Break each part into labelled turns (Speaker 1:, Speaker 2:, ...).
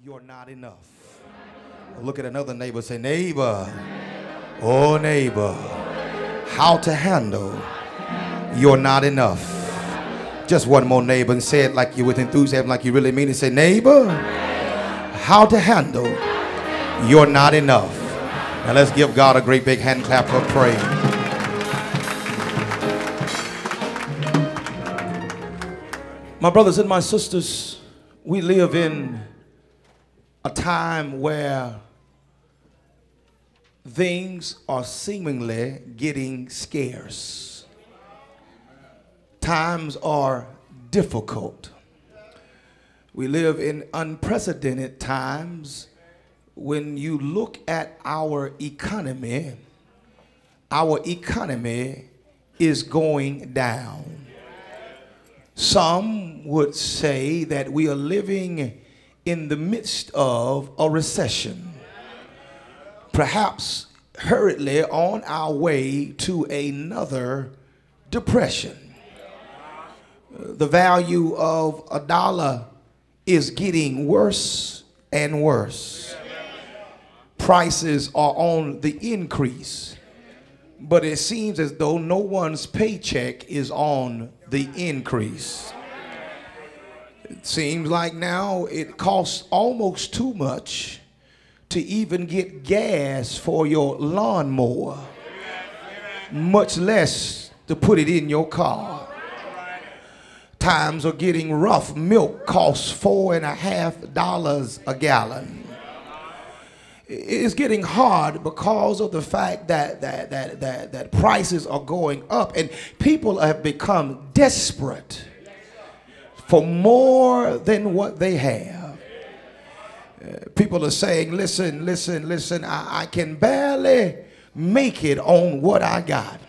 Speaker 1: you're not enough. Look at another neighbor, say, neighbor, oh neighbor, how to handle you're not enough. Just one more, neighbor, and say it like you with enthusiasm, like you really mean it. Say, neighbor, how to handle you're not enough. Now let's give God a great big hand clap for praise. My brothers and my sisters, we live in a time where things are seemingly getting scarce. Times are difficult. We live in unprecedented times. When you look at our economy is going down. Some would say that we are living in the midst of a recession, perhaps hurriedly on our way to another depression. The value of a dollar is getting worse and worse. Prices are on the increase, but it seems as though no one's paycheck is on the increase. It seems like now it costs almost too much to even get gas for your lawnmower, much less to put it in your car. Times are getting rough. Milk costs $4.50 a gallon. It's getting hard because of the fact that prices are going up, and people have become desperate for more than what they have. People are saying, listen, I can barely make it on what I got.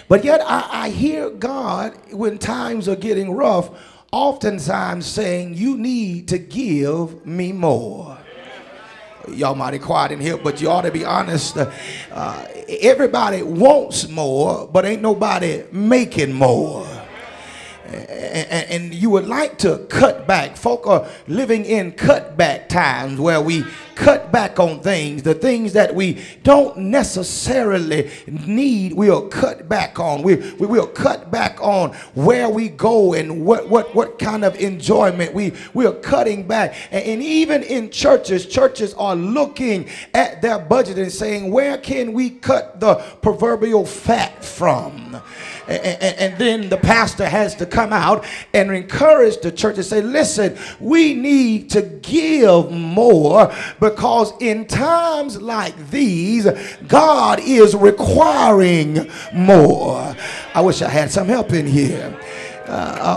Speaker 1: But yet I hear God, when times are getting rough, oftentimes saying, you need to give me more. Y'all mighty quiet in here, but you ought to be honest. Everybody wants more, but ain't nobody making more. And you would like to cut back. Folk are living in cutback times where we cut back on things. The things that we don't necessarily need, we'll cut back on. We'll cut back on where we go and what kind of enjoyment we're cutting back. And even in churches are looking at their budget and saying, where can we cut the proverbial fat from? And then the pastor has to come out and encourage the church and say, listen, we need to give more, because in times like these, God is requiring more. I wish I had some help in here.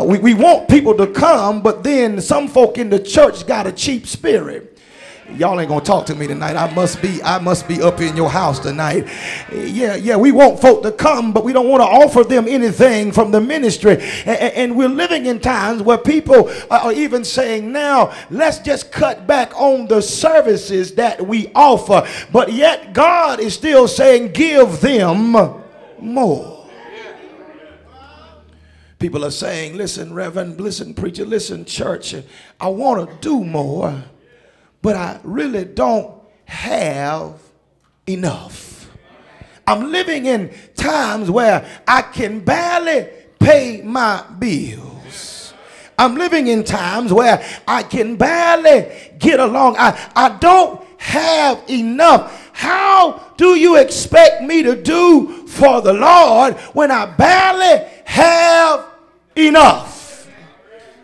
Speaker 1: We want people to come, but then some folk in the church got a cheap spirit. Y'all ain't gonna talk to me tonight. I must be up in your house tonight. Yeah, we want folk to come, but we don't want to offer them anything from the ministry. And we're living in times where people are even saying, now let's just cut back on the services that we offer. But yet God is still saying, give them more. People are saying, listen, Reverend, listen, preacher, listen, church, I want to do more, but I really don't have enough. I'm living in times where I can barely pay my bills. I'm living in times where I can barely get along. I don't have enough. How do you expect me to do for the Lord when I barely have enough?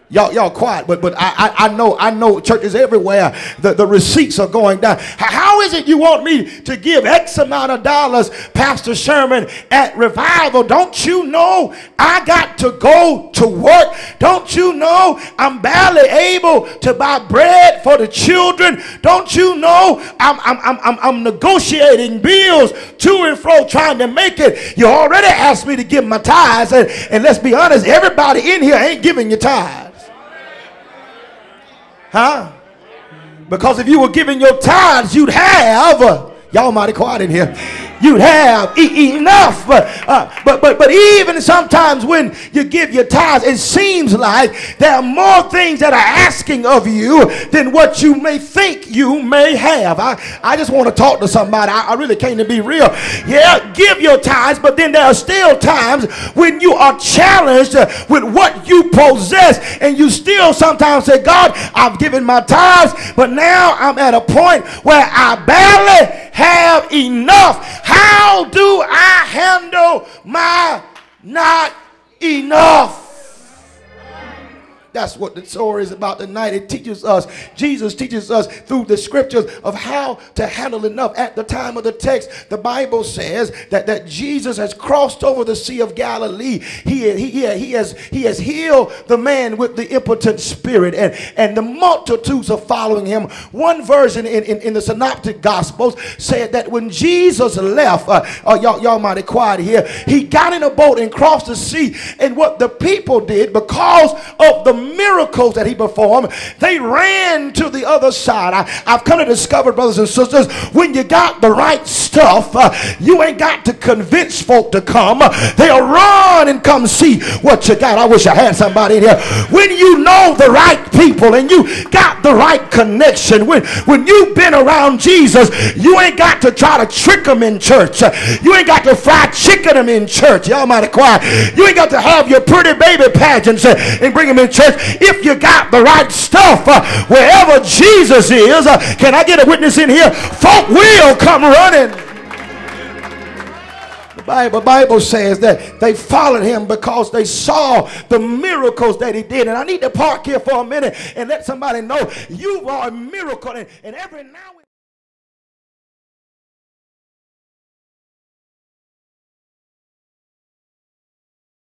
Speaker 1: Y'all quiet, but I know churches everywhere, the receipts are going down. How is it you want me to give X amount of dollars, Pastor Sherman, at revival? Don't you know I got to go to work? Don't you know I'm barely able to buy bread for the children? Don't you know I'm negotiating bills to and fro trying to make it? You already asked me to give my tithes, and let's be honest, everybody in here ain't giving you tithes. Huh? Because if you were giving your tithes, you'd have, y'all mighty quiet in here, you'd have enough. But even sometimes when you give your tithes, it seems like there are more things that are asking of you than what you may think you may have. I just want to talk to somebody. I really came to be real. Yeah, give your tithes, but then there are still times when you are challenged with what you possess, and you still sometimes say, God, I've given my tithes, but now I'm at a point where I barely have enough. How do I handle my not enough? That's what the story is about tonight. It teaches us, Jesus teaches us through the scriptures of how to handle enough. At the time of the text, the Bible says that Jesus has crossed over the Sea of Galilee. He has healed the man with the impotent spirit, and the multitudes are following him. One version in the Synoptic Gospels said that when Jesus left, y'all mighty quiet here, he got in a boat and crossed the sea, and what the people did, because of the miracles that he performed, they ran to the other side. I've come to discover, brothers and sisters, when you got the right stuff, you ain't got to convince folk to come. They'll run and come see what you got. I wish I had somebody in here. When you know the right people and you got the right connection, when you've been around Jesus, you ain't got to try to trick them in church. You ain't got to fry chicken them in church. Y'all mighty quiet. You ain't got to have your pretty baby pageants and bring them in church. If you got the right stuff, wherever Jesus is, can I get a witness in here? Folk will come running. The Bible says that they followed him because they saw the miracles that he did. And I need to park here for a minute and let somebody know you are a miracle. And every now and